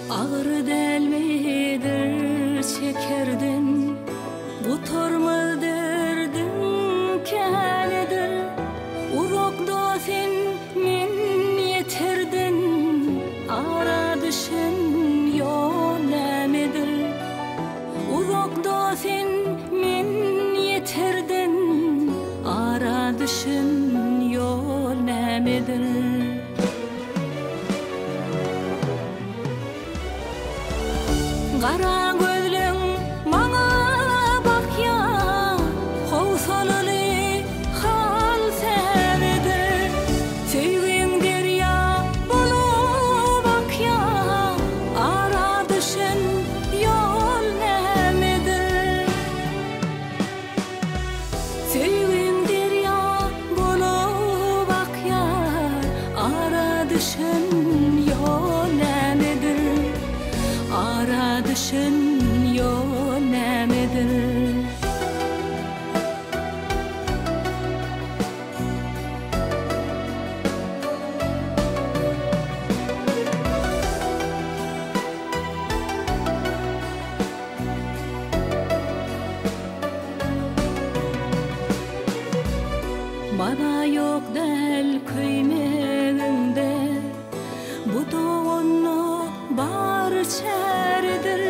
Ağrı delmidir çekerdin, Gutorma derdim kelidir. Urok dofin min yeterdin, Ara düşen yol nemedir. Urok dofin min yeterdin, Ara düşen yol nemedir. Qara gözlüň maňa bakya, howsalaly hal senedir. Söýgüň derýa bolup akya, ara düşen ýol nämedir? Söýgüň derýa bolup akya, ara düşen ýol nämedir? Ara düşen yol nemedir? Bana yok del köýmegiňde, bu doğunu bar çeridir.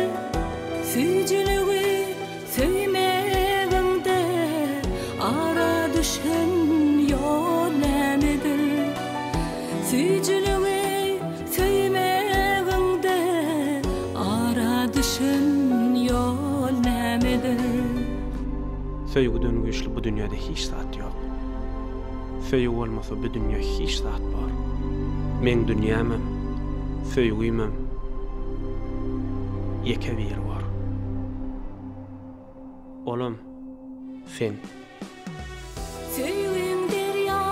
Süýjüligi söýmegiňde, ara düşen ýol nämedir? Süýjüligi söýmegiňde, ara düşen ýol nämedir? Söýgüden güýçli bu dünýäde hiç zat ýok. Söýgü bolmasa bu dünýä hiç zat bar. Men dünýämem, söýgüýmem, ýeke bir bar. Olam, sen. Söýgüň derýa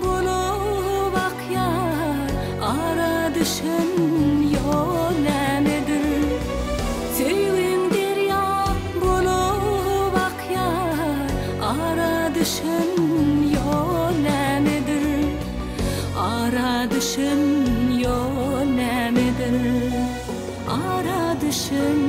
bolup akyar, ara düşen ýol nämedir? Söýgüň derýa bolup akyar, ara düşen ýol nämedir? Ara düşen ýol nämedir? Ara düşen